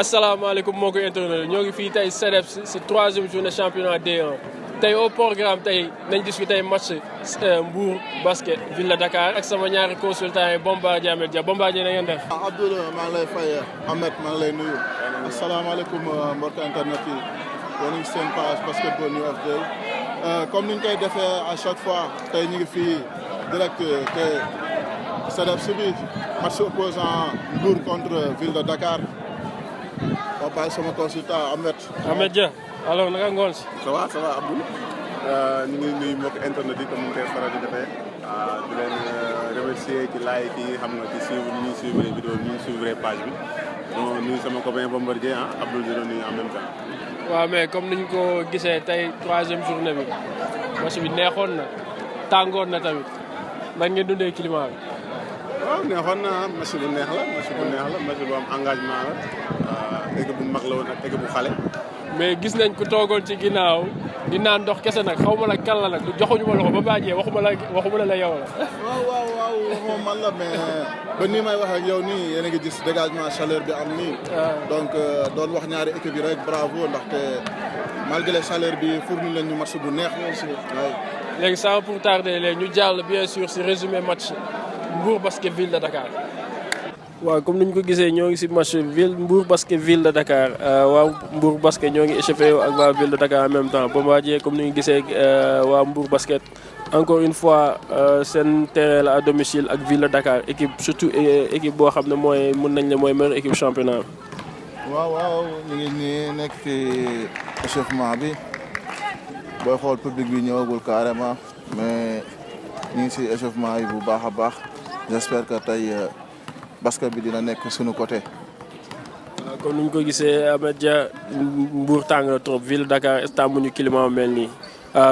asalaamaaleykum mbokki internet ñoo ngi fii tey CDEPS si troisième journée championnat D1 tey au programme tey nañ discuter match Mbour basket ville de Dakar ak sama ñaari consultants yi Bombardier Ahmed Dia Bombardier na ngeen def. Abdoulaye maa ngi lay fay Ahmed maa ngi lay nuyu. asalaamaaleykum mbokki internet yi yéen a ngi seen page basketball New FJ comme ni ñu koy defee à chaque fois tey ñu ngi fii direct te CDEPS bi match opposant Mbour contre ville de Dakar. ma bàyyi sama consultant Ahmed Dia alors naka ngoon si. ça va Abdou ñu ngi nuyu mbokk internet yi comme ni ñu koy faral di defee di leen remercier ci like yi xam nga ci suivre ñu ñuy suivre vidéo bi ñu ngi suivre page bi donc nuyu sama copain Bombardier Abdou di la nuyu en même temps. waaw mais comme niñ ko gisee tey troisième journée bi match bi neexoon na tàngoon na tamit man ngeen dundee climat bi. waaw neexoon na match bu neex la match bu am engagement la équipe bu mag la woon ak équipe bu xale. mais gis nañ ko toogoon ci ginnaaw di naan ndox kese nag xaw ma la kan la nag joxuñu ma loxo ba bàjjee waxuma la yow la. waaw waxuma man la mais ba nii may wax ak yow nii yéen a ngi gis dégagement chaleur bi am nii. donc doon wax ñaari équipe yi rek bravo ndaxte malgré chaleur bi fourni leen ñu match bu neex. léegi sans pour tarder léegi ñu jàll bien sûr si résumé match Mbour basket ville de Dakar. waaw comme ni ñu ko gisee ñoo ngi si match Mbour basket ville de Dakar waa Mbour basket ñoo ngi échauffé ak waa ville de Dakar en même temps Bombardier comme ni ñu gisee waa Mbour basket encore une fois seen terrain la à domicile ak ville de Dakar équipe surtout équipe boo xam ne mooy mun nañ ne mooy meilleure équipe championnat bi. waaw ñu ngi nii nekk ci échauffement bi booy xool public bi ñëwagul carrément mais ñu ngi si échauffement yi bu baax a baax j'espère que tey. basket bi dina nekk suñu côté. comme ni ñu ko gisee Ahmed Dia Mbour tàng na trop ville Dakar instant mu ñu climat mel nii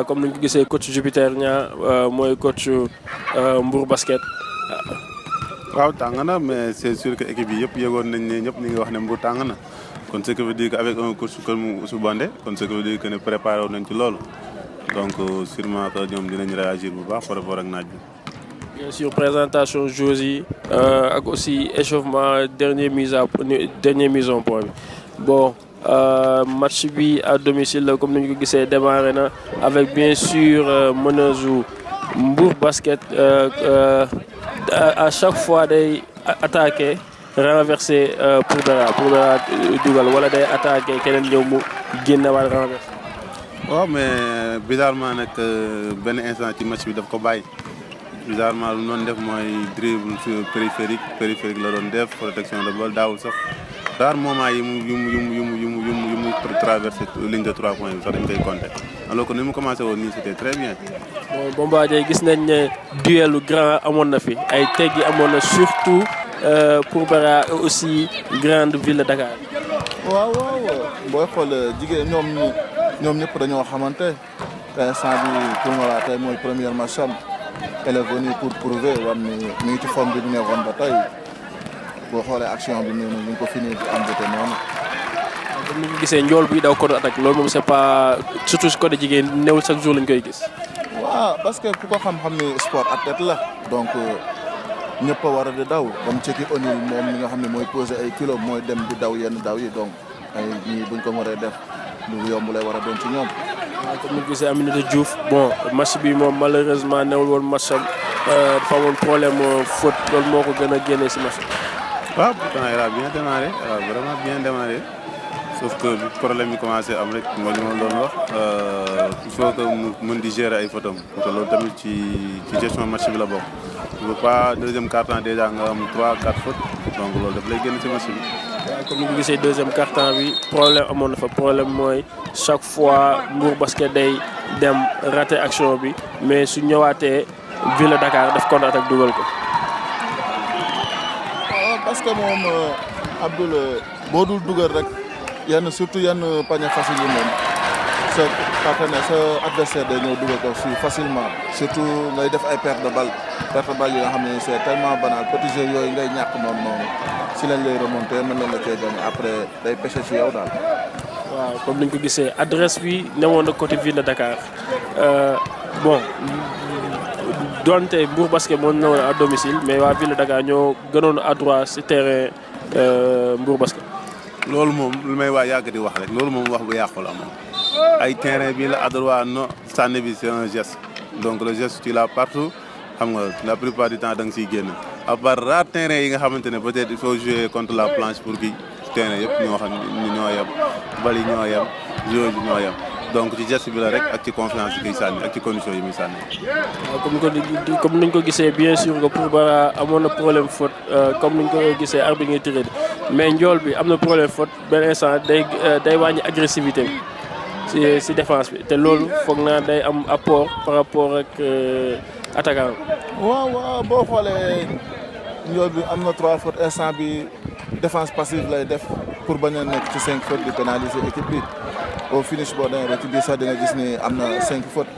comme ni ñu ko gisee coach Jupiter Niang mooy coach Mbour basket. waaw tàng na mais c'est sûr que équipe yi yëpp yëgoon nañ ne ñëpp ñu ngi wax ne Mbour tàng na kon ce qui veut dire que avec un coach comme Ousou Bandé kon ce qui veut dire que ne préparé woon nañ ci loolu donc sûrement que ñoom dinañ réagir bu baax par rapport ak naaj bi. bien sûr présentation joueurs yi ak aussi échauffement dernier mise en point bi bon match bi à domicile comme ni ñu ko gisee démarré na avec bien sûr meneuse Mbour basket à chaque fois day attaqué renversé pour dara dugal wala day attaqué keneen ñëw mu génne waat renversé. waaw mais bizarrement nag benn instant ci match bi daf ko bàyyi. bizarrement lu doon def mooy dribble périphérique la doon def protection de balle daawul sax rare moment yi mu traversé ligne de 3 points bi sax dañ koy compter alors que ni mu commencé woon nii c'était très bien. bon Bombardier gis nañ ne duelu grand amoon na fi ay teggi amoon na surtout pour Bara aussi grande ville de Dakar. waaw booy xool jigéen ñoom ñëpp dañoo xamante te instant bi pour nga tey mooy première match am. elle est venue pour prouver war ni mi ngi ci forme bi ñu nekkoon ba tey boo xoolee action bi ñu ngi ko fini di embêté noonu. comme ni ñu gisee njool buy daw côté attaque loolu moom c'est pas surtout si côté jigéen newul chaque jour lañ koy gis. waaw parce que ku ko xam-xam ni sport athlète la donc ñëpp a war a di daw comme Shaquille O'Neal moom mi nga xam ne mooy peser ay kilos mooy dem di daw yenn daw yi donc ay ñii buñ ko waree def lu yomb lay war a doon ci ñoom. waaw comme ni ñu gisee Aminata Diouf bon match bi moom malheureusement newul woon match am dafa amoon problème faute loolu moo ko gën a génne si match bi. waaw pourtant il a bien démarré vraiment bien démarré sauf que problème yi commencé am rek mooy li ma doon wax il faut que mu mën di gérer ay fautes am parce que loolu tamit ci gestion match bi la bokk. il faut pas deuxième quart-temps déjà nga am 3-4 fautes donc loolu daf lay génn ci match bi. waaw comme ni nga gisee deuxième quart-temps bi problème amoon na fa problème mooy chaque fois Mbour basket day dem raté action bi mais su ñëwaatee ville de Dakar daf contre-attaque dugal ko. waaw parce que moom Abdoul boo dul dugal rek surtout yenn panier facile yi moom sa partenaire sa adversaire day ñëw dugal ko si facilement surtout ngay def ay perte de balle yi nga xam ne c'est tellement banal petit jeu yooyu ngay ñàkk noonu si lañ lay remonter mën nañ la cee gagné après day pêché ci yow daal. waaw comme ni ñu ko gisee adresse bi newoon na côté ville de Dakar bon donte Mbour basket moo newoon à domicile mais waa ville de Dakar ñoo gënoon à droit si terrain Mbour basket. loolu moom lu may waa yàgg di wax rek loolu moom wax bu yàqu la moom ay terrain bi la à droite non sànni bi c'est un geste donc le geste tu l'as partout xam nga la plupart du temps da nga siy génn à part rare terrain yi nga xamante ne peut-être il faut jouer contre la planche pour que terrain yëpp ñoo xam ñoo yem bal yi ñoo yem joueur yi ñoo yem donc ci geste bi la rek ak ci confiance yi kiy sànni ak ci conditions yi muy sànni. waaw comme ni ñu ko gisee bien sûr que pour Bara amoon na problème faute comme ni ñu ko gisee arbitre ngay tiré mais njool bi am na problème faute benn instant day wàññi agressivité bi si défense bi te loolu foog naa day am apport par rapport ak attaquant. waaw boo xoolee njool bi am na 3 fautes instant bi défense passive lay def pour bañ a nekk ci 5 fautes di pénaliser équipe bi. au finish boo demee ba ci biir sax di nga gis ni am na 5 fautes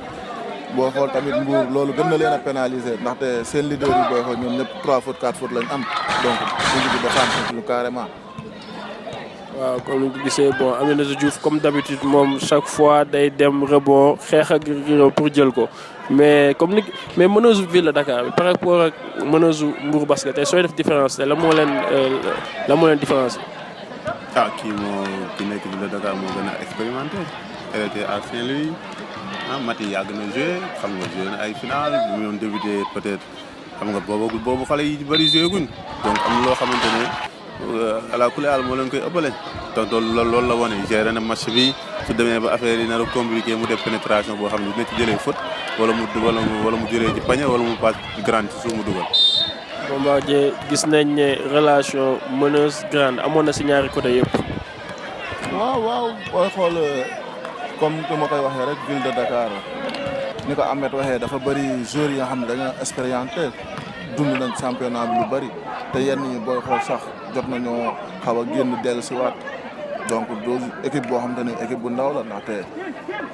boo xool tamit Mbour loolu gën na leen a pénaliser ndaxte seen leader yi booy xool ñoom ñëpp 3 fautes 4 fautes lañ am donc ñu ngi défendre lu carrément. waaw comme ni nga ko gisee bon Aminata Diouf comme d'habitude moom chaque fois day dem rebond xeex ak pour jël ko mais comme ni mais meneuse ville de Dakar bi par rapport ak meneuse Mbour basket tey sooy def différence te la moo leen différence. Kii nekk ville de Dakar moo gën a expérimenté elle était à Saint-Louis Mati yàgg na joué xam nga joué na ay final bu ñu doon débuté peut-être xam nga boobu xale yi bëri joué guñ donc am na loo xamante ne ala kulli aal moo leen koy ëppale donc loolu la wane géré na match bi su demee ba affaire yi nar a compliqué mu def pénétration boo xam ne dina ci jëlee faute wala mu jëlee ci panier wala mu passe grande ci suuf mu dugal. Bombardier gis nañ ne relation meneuse grande amoon na si ñaari côté yëpp. waaw booy xool comme ni ma koy waxee rek ville de Dakar ni ko Ahmed waxee dafa bëri joueurs yi nga xam ne dañoo expérimenté dund nañ championnat bi lu bëri te yenn ñi booy xool sax jot nañoo xaw a génn dellu si waat donc doo équipe boo xam te ne équipe bu ndaw la ndaxte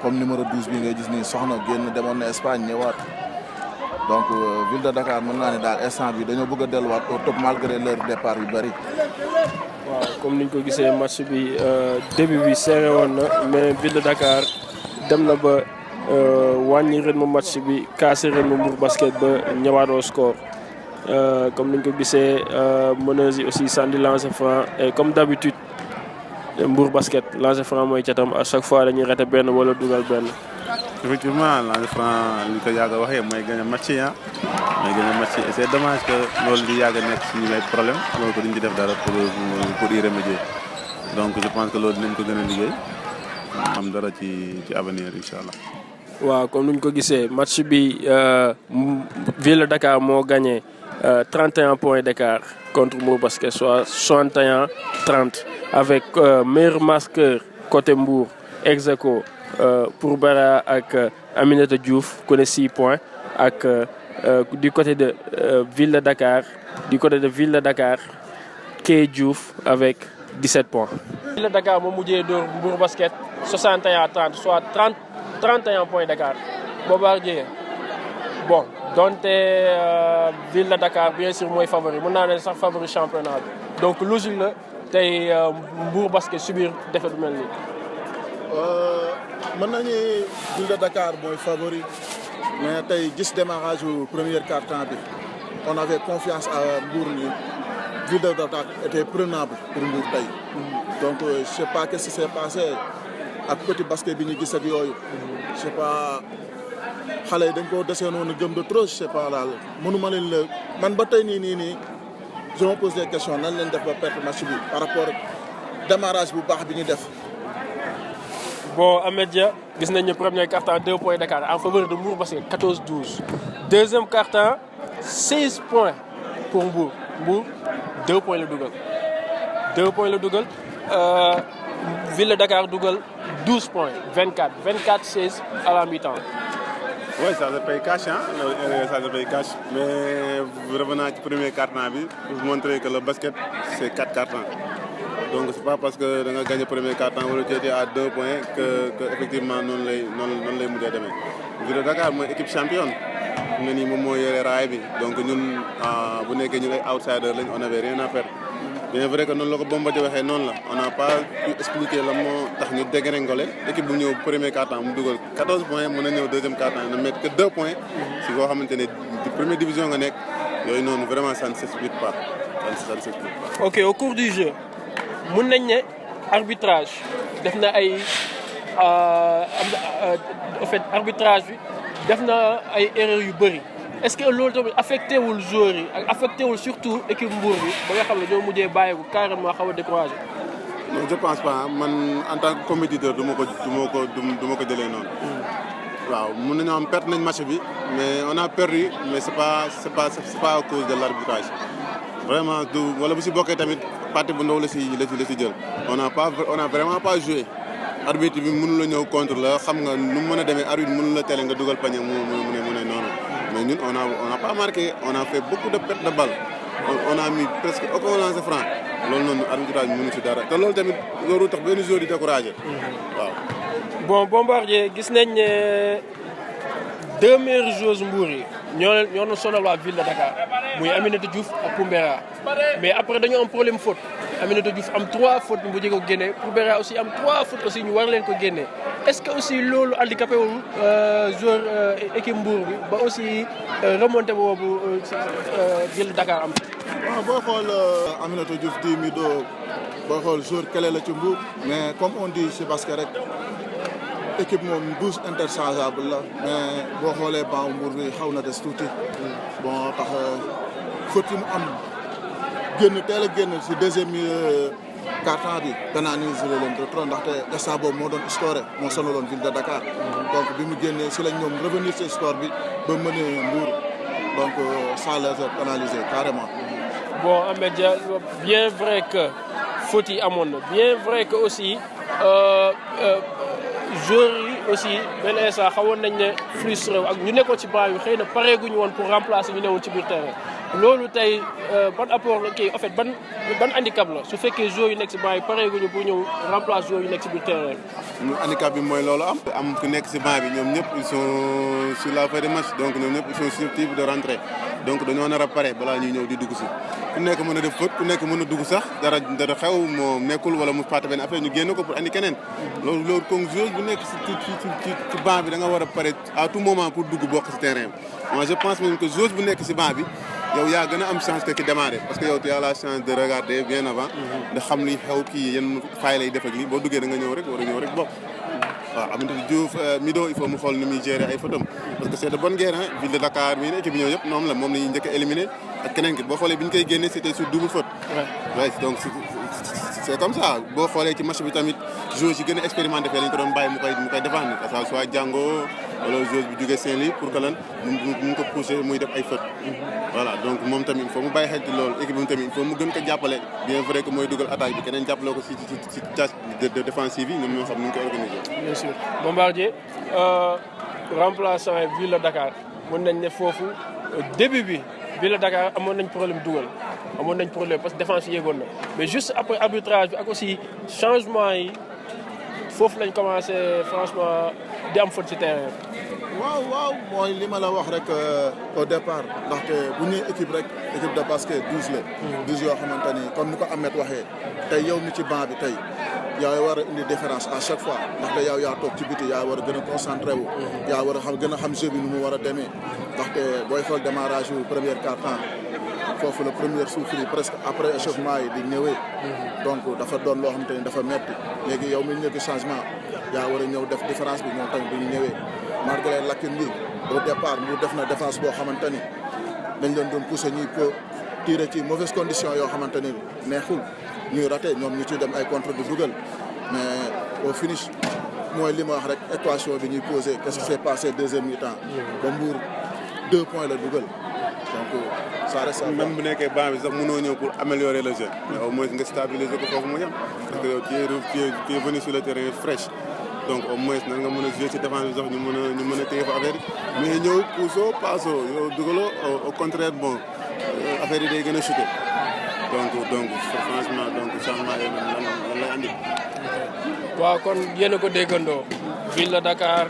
comme numéro 12 bi ngay gis nii soxna génn demoon na Espagne ñëwaat. donc ville de Dakar mën naa ne daal instant bi dañoo bëgg a delluwaat au top malgré leur départ yu bëri. waaw comme ni ñu ko gisee match bi début bi serré woon na mais ville de Dakar dem na ba wàññi rythme match bi cassé rythme Mbour basket ba ñëwaat au score comme ni ñu ko gisee meneuse yi aussi sànni lancer franc et comme d'habitude Mbour basket lancer franc mooy catam à chaque fois dañuy raté benn wala dugal benn. effectivement lancer franc li ko yàgg a waxee mooy gagné match yi mooy gagné match yi et c'est dommage que loolu di yàgg a nekk suñu ay problème loolu ko duñ ci def dara pour y remédier donc je pense que loolu dinañ ko gën a liggéey am dara ci avenir incha allah. waaw comme ni ñu ko gisee match bi ville de Dakar moo gagné 31 points d'écart contre Mbour basket soit 61-30 avec meilleur marqueur côté Mbour ex aequo pour Bara ak Aminata Diouf connaît 6 points ak du côté de ville de Dakar Kay Diouf avec 17 points. Ville de Dakar moo mujjee dóor Mbour basket 61-30 soit 31 points d'écart. Bombardier bon donte ville de Dakar bien sûr mooy favori mën naa ne sax favori championnat bi donc logique la tey Mbour basket subir défaite bu mel nii. mën nañu ville de Dakar mooy favori mais tey gis démarrage bu première quart-temps bi on avait confiance à Mbour ni ville de Dakar était prenable pour Mbour tey donc je sais pas qu'est-ce qui s'est passé ak petit basket bi ñu gis ak yooyu je sais pas xale yi dañ ko desee noonu gëm de trop je sais pas daal mënuma leen la man ba tey nii je me pose des questions nan leen def ba perte match bi par rapport ak démarrage bu baax bi ñu def. Bon, Ahmed Dia, gis nañu premier quart-temps 2 points d'écart en faveur de Mbour basket 14-12. Deuxième quart-temps 16 points pour Mbour. Mbour 2 points la dugal. 2 points la dugal. Ville de Dakar dugal 12 points 24-16 à la mi-temps. Oui, ça se paye cash, ça se paye cash. Mais revenant ci premier quart-temps bi pour montrer que le basket c'est 4 quart-temps. Donc c'est pas parce que da nga gagné premier quart-temps wala tu étais à 2 points que effectivement noonu lay mujjee demee. Ville de Dakar mooy équipe championne ne nii moom moo yore raay bi donc ñun bu nekkee ñu ay outsider lañ on avait rien à perdre. Bien vrai que noonu la ko Bombardier waxee noonu la on n'a pas pu expliquer la moo tax ñu dégringolé équipe bu ñëw premier quart-temps mu dugal 14 points mën a ñëw deuxième quart-temps ne mettre que 2 points si koo xamante ne première division nga nekk yooyu noonu vraiment ça ne s'explique pas. Ok, au cours du jeu. Mun nañ ne arbitrage def na ay en fait arbitrage bi def na ay erreurs yu bëri est-ce que loolu tamit affecté wul joueurs yi ak affecté wul surtout équipe Mbour bi ba nga xam ne ñoo mujjee bàyyeeku carrément xaw a découragé. non je pense pas man en tant que compétiteur du ma ko jëlee noonu. waaw mun nañoo am perte nañ match bi mais on a perdu mais c'est pas à cause de l'arbitrage vraiment du wala bu si bokkee tamit partie bu ndaw la si jël on a vraiment pas joué. arbitre bi mënu la ñëw contre la xam nga nu mu mën a demee arbitre mënu la télé nga dugal panier mu ne noonu mais ñun on a pas marqué on a fait beaucoup de pertes de balles on a mis presque aucun lancer franc loolu noonu arbitrage mënu si dara te loolu tamit loolu tax benn joueur di découragé waaw. bon Bombardier gis nañ ne 2 meilleures joueuses Mbour yi ñoo doon sonal waa ville de Dakar muy Aminata Diouf ak Poumbera mais après dañu am problème faute Aminata Diouf am 3 fautes ñu mujjee ko génne Poumbera aussi am 3 fautes aussi ñu war leen ko génne est-ce que aussi loolu handicapé wul joueur équipe Mbour bi ba aussi remonté boobu ville de Dakar am. waaw booy xool Aminata Diouf di Mido booy xool joueur clé la ci Mbour mais comme on dit c'est parce que rek. équipe moom 12 interchangeable la mais boo xoolee banc Mbour bi xaw na des tuuti bon tax faute yi mu am teel a génn si deuxième quart-temps bi pénaliser leen de trop ndaxte instant boobu moo doon scoré moo sonaloon ville de Dakar donc bi mu génnee si lañ ñoom revenir ci score bi ba mënee Mbour donc ça les a pénalisé carrément. bon Ahmed Dia bien vrai que faute yi amoon na bien vrai que aussi. joueurs yi aussi benn instant xawoon nañ ne frustré ak ñu nekkoon ci banc bi xëy na pareeguñu woon pour remplacer ñu newoon ci biir terrain loolu tey ban apport la kii en fait ban handicap la su fekkee joueurs yu nekk ci banc yi pareeguñu pour ñëw remplacer joueurs yu nekk ci biir terrain bi. handicap bi mooy loolu am ku nekk ci banc bi ñoom ñëpp ils sont sur la fin de match donc ñoom ñëpp ils sont susceptibles de rentrer donc dañoo nar a pare balaa ñuy ñëw di dugg si ku nekk mën a def faute ku nekk mën a dugg sax dara xew moo nekkul wala mu fàtte benn affaire ñu génn ko pour andi keneen loolu comme joueur bu nekk ci banc bi da nga war a pare à tout moment pour dugg bokk ci terrain bi moi je pense même que joueur bu nekk ci banc bi yow yaa gën a am chance que ki démarrer parce que yow tu as la chance de regarder bien avant da xam li xew kii yenn faay lay def ak lii boo duggee da nga ñëw rek war a ñëw rek bokk waaw Aminata Diouf Mido il faut mu xool ni muy gérer ay photom parce que c'est de bonne guerre ville de Dakar mii ne équipe bi ñëw yëpp moom la ñuy njëkk a éliminer ak keneen ki boo xoolee bi ñu koy génnee c'était sur double faute ouais donc c'est comme ça boo xoolee ci match bi tamit joueurs yi gën a expérimenté fee lañu ko doon bàyyi mu koy défendre que ça soit Django wala joueur bi jógee Saint-Louis pour que lan mu ko pousser muy def ay faute voilà donc moom tamit il faut mu bàyyi xel ci loolu équipe bi tamit il faut mu gën ko jàppale bien vrai que mooy dugal attaque bi keneen jàppale ko ci tâche de défensive yi ñoom ñoo xam nu ñu koy organiser. bien sûr Bombardier remplaçant ville de Dakar mën nañ ne foofu début bi ville de Dakar amoon nañ problème dugal amoon nañ problème parce que défense yi yéegoon na mais juste après arbitrage bi ak aussi changement yi foofu lañ commencé franchement di am faute ci terrain waaw mooy li ma la wax rek au départ ndaxte bu ñuy équipe rek équipe de basket 12 la. 12 yoo xamante ni comme ni ko Ahmed waxee tey yow mi ci banc bi tey yaa war a indi différence à chaque fois ndaxte yow yaa toog ci biti yaa war a gën a concentré wu. yaa war a gën a xam jeu bi nu mu war a demee ndaxte booy xool démarrage yu première quart-temps foofu la première souffle yi presque après échauffement yi di ñëwee. donc dafa doon loo xamante ni dafa metti léegi yow mi ñëw changement yaa war a ñëw def différence bi ñoom tamit bu ñu ñëwee. malgré lacune bi au départ mu def na défense boo xamante ni dañ leen doon pousser ñuy ko tirer ci mauvaise condition yoo xamante ni neexul ñuy raté ñoom ñu ciy dem ay contre du dugal mais au finish mooy li ma wax rek équation bi ñuy posé qu'est-ce qui s'est passé deuxième mi-temps ba Mbour 2 points la dugal donc ça reste même bu nekkee banc bi sax mënoo ñëw pour améliorer le jeu mais au moins nga stabiliser ko foofu mu yem parce que yow tu es venu sur le terrain fraîche donc au moins nan nga mën a jouer ci défense bi sax ñu mën a téye fa affaire yi mais ñëw puusoo paasoo yow dugaloo au contraire bon affaire yi day gën a chuter donc franchement donc changement yooyu lan lay andi. waaw kon yéen a ko déggandoo ville de Dakar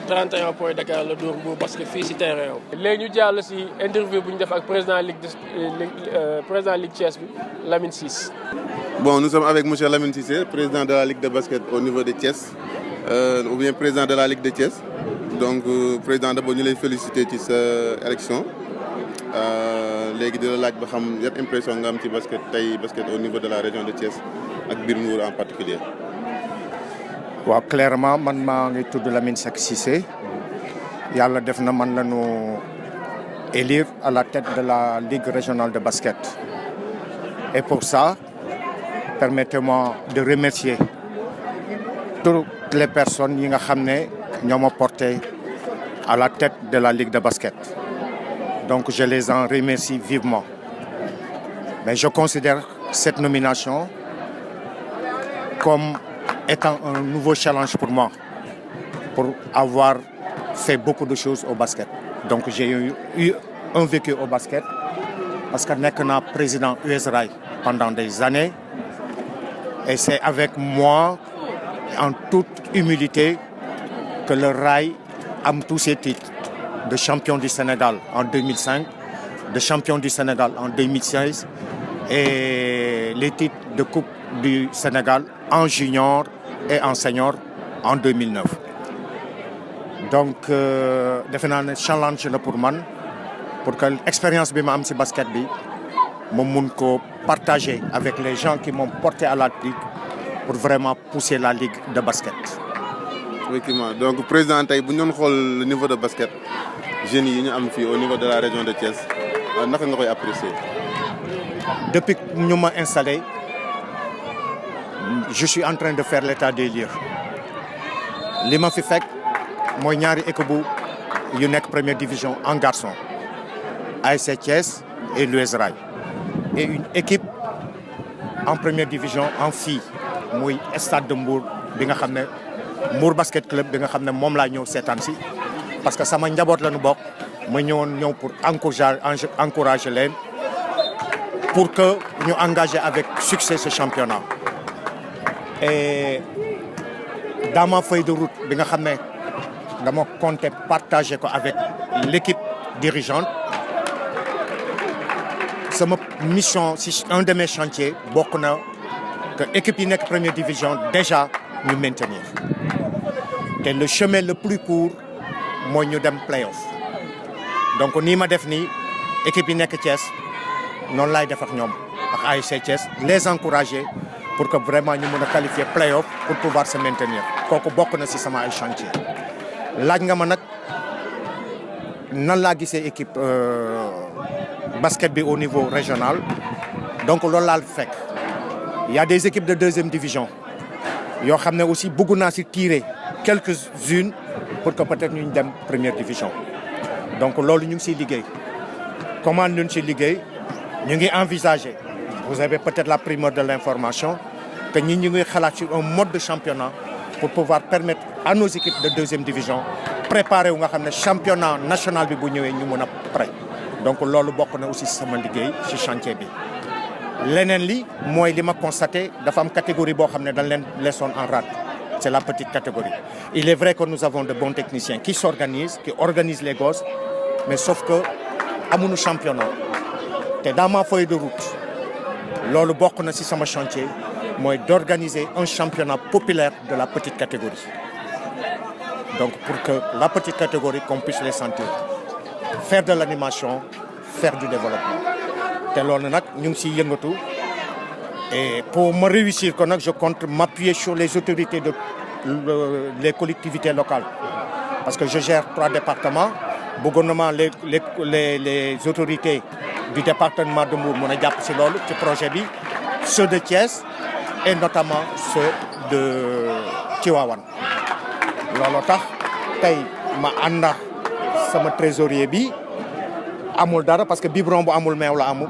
31 points Dakar la dóor Mbour parce que fii ci terrain yow. léegi ñu jàll ci interview bu ñu def ak président Ligue Thiès bi Lamine Ciss. Bon, nous sommes avec M. Lamine Cissé, président de la Ligue de basket au niveau de Thiès, ou bien président de la Ligue de Thiès. Donc, président, d'abord, nous les féliciter pour cette élection. Léegi di la laaj ba xam yan impression nga am ci basket au niveau de la région de Thiès ak biir Mbour en particulier. waaw clairement man maa ngi tudd Lamine Seck Cissé yàlla def na man lañu élire à la tête de la Ligue régionale de basket. Et pour ça, permettez-moi de remercier toutes les personnes qui m'ont porté à la tête de la Ligue de basket. Donc je les en remercie vivement. Mais je considère cette nomination comme étant un nouveau challenge pour moi, pour avoir fait beaucoup de choses au basket. Donc j'ai eu un vécu au basket parce que je suis président US Rail pendant des années et c'est avec moi, en toute humilité, que le Rail a tous ses titres de champion du Sénégal en 2005, de champion du Sénégal en 2016 et les titres de Coupe du Sénégal en junior et en senior en 2009. Donc, c'est un challenge pour moi, pour que l'expérience que j'ai eue dans basket, je puisse partager avec les gens qui m'ont porté à la Ligue pour vraiment pousser la Ligue de basket. Effectivement. Donc, président, si on regarde le niveau de basket, jeunes yi au niveau de la région de Thiès, comment vous appréciez? Depuis que nous m'avons installé, je suis en train de faire l'état des lieux. Ce que j'ai fait, c'est ñaari équipe yu nekk première division en garçon, ASC Thiès et l'US Rail. Et une équipe en première division en filles, muy Stade de Mbour, bi nga xamné Mbour Basket Club bi nga xamné mom la ñëw sétane ci parce que sama njabot lañu bok ma ñëw pour encourager leen pour que ñu engager avec succès ce championnat. Et dans ma feuille de route bi nga xamné dama compter partager ko avec l'équipe dirigeante. Sama mission, si un de mes chantiers, c'est que l'équipe de première division déjà nous maintenir. Et le chemin le plus court, c'est nous dem play-off. Donc, ni ma défini, l'équipe de Thiès, non lay def ak ñom ak ASC Thiès, les encourager pour que vraiment nous puissions qualifier play-off pour pouvoir se maintenir. Koko bokk na ci sama ay chantier. Laaj nga ma nak nan la gisee équipe basket au niveau régional. Donc, il y a des équipes de deuxième division. Il y a aussi beaucoup de tirer quelques-unes pour que peut-être nous ayons première division. Donc, nous sommes ligués. Comment nous sommes ligués? Nous avons envisagé, vous avez peut-être la primeur de l'information, que nous avons sur un mode de championnat pour pouvoir permettre à nos équipes de deuxième division de préparer le championnat national pour nous prêts. Donc, lolu bokk na aussi sama liguey ci chantier bi. Lenen li moy li ma constaté dafa am catégorie bo xamné dañ len leçon en rade. C'est la petite catégorie. Il est vrai que nous avons de bons techniciens qui s'organisent, qui organisent les gosses, mais sauf que amuñu championnat. Té dans ma feuille de route, lolu bokk na ci sama chantier moy d'organiser un championnat populaire de la petite catégorie. Donc pour que la petite catégorie qu'on puisse les sentir. Faire de l'animation, faire du développement. Et pour me réussir, je compte m'appuyer sur les autorités les collectivités locales. Parce que je gère 3 départements. Gouvernement, les autorités du département de Mbour, ce projet, ceux de Thiès et notamment ceux de Tivaouane. Sama trésorier bi amul dara parce que biberon bu amul meew la amul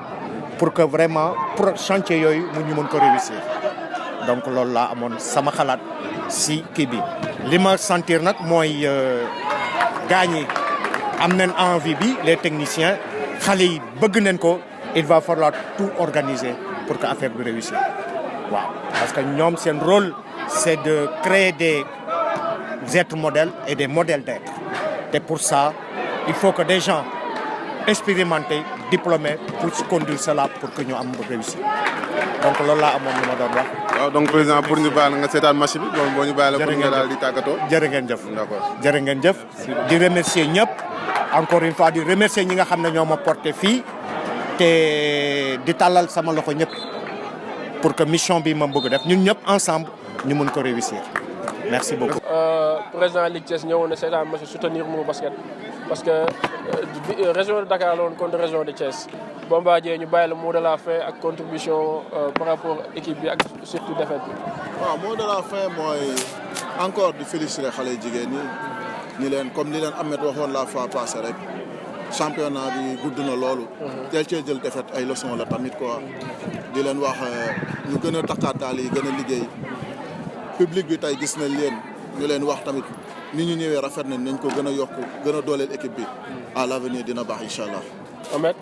pour que vraiment pour chantier yoy mu ñu mën ko réussir. Donc loolu la amone sama xalaat si kii bi li ma sentir nak moy gagner am nañ envie bi les techniciens xalé yi bëgg nañ ko il va falloir tout organiser pour que affaire bi réussir. Waaw parce que ñom sen rôle c'est de créer des êtres modèles et des modèles d'être. Et pour ça, il faut que des gens expérimentés, diplômés, puissent conduire cela pour que nous puissions réussir. Donc, c'est ce que je veux dire. Donc, président, pour nous parler de cette machine, nous allons parler de Je remercie encore une fois, de remercier les gens qui m'ont porté fille et de talal sama loxo ñep pour que mission bi ma bëgg def ñun ñëpp ensemble ñu mën ko réussir merci beaucoup. président Ligue Thiès ñëwoon na seetaan match soutenir Mbour basket parce que région de Dakar la woon contre région de Thiès Bombardier ñu bàyyi la mot de la fin ak contribution par rapport équipe bi ak surtout défaite bi. waaw mot de la fin mooy encore di féliciter xale jigéen ñi ni leen comme ni leen Ahmed waxoon la fois passée rek championnat bi gudd na loolu. teel cee jël défaite ay leçons la tamit quoi. di leen wax ñu gën a takkaat daal yi gën a liggéey public bi tey gis nañ leen ñu leen wax tamit ni ñu ñëwee rafet nañ ko gën a yokku gën a dooleel équipe bi à l'avenir dina baax incha allah. Ahmed.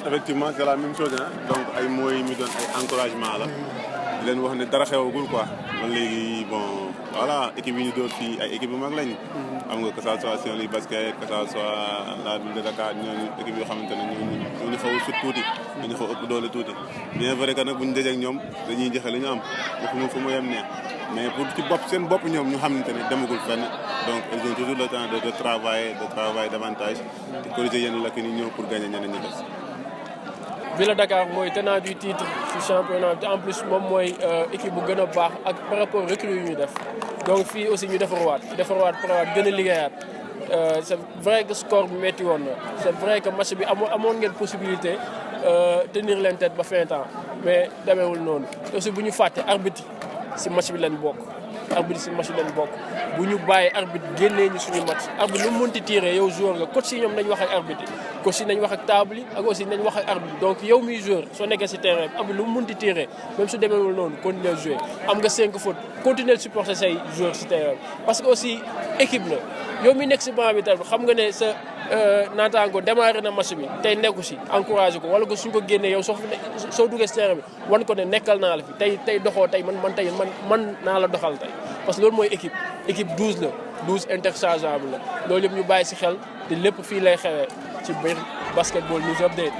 effectivement c'est la même chose donc ay mots yi mi doon ay encouragement la di leen wax ne dara xewagul quoi man léegi bon voilà équipe yi ñu doon fii ay équipe yu mag lañ xam nga que ça soit Saint-Louis basket que ça soit la ville de Dakar ñooñu équipe yoo xamante ne ñooñu xaw a sut tuuti dañu xaw ëpp doole tuuti bien vrai que nag bu ñu dajee ak ñoom dañuy joxe li ñu am waxuma fu mu yem neex mais pour ci bopp seen bopp ñoom ñu xamante ne demagul fenn donc ils ont toujours le temps de travailler davantage de corriger yenn lakk ni ñëw pour gagner ñeneen ñi des. Ville de Dakar mooy tenant du titre ci championnat bi en plus moom mooy équipe bu gën a baax ak par rapport recrues yu ñu def donc fii aussi ñu defarwaat gën a liggéeyaat c'est vrai que score bi metti woon na c'est vrai que match bi amoon ngeen possibilité tenir leen tête ba fin temps mais demeewul noonu aussi bu ñu fàtte arbitre si match bi leen bokk bu ñu bàyyi arbitre génnee ñu suñu match arbitre lu mu mënti tiré yow joueur nga coach yi ñoom nañ wax ak arbitre coach yi nañ wax ak table yi ak aussi nañ wax ak arbitre donc yow miy joueur soo nekkee si terrain bi arbitre lu mu mënti tiré même su demeewul noonu continuer jouer am nga 5 fautes continuer supporter say joueurs si terrain bi parce que aussi équipe la yow mi nekk si banc bi tamit xam nga ne sa naataango démarré na match bi tey nekku si encouragé ko wala ko suñ ko génnee yow soo duggee si terrain bi wan ko ne nekkal naa la fi tey doxoo tey man naa la doxal tey parce que loolu mooy équipe 12 la 12 interchangeable la loolu yëpp ñu bàyyi si xel te lépp fii lay xewee ci biir Basketball News Update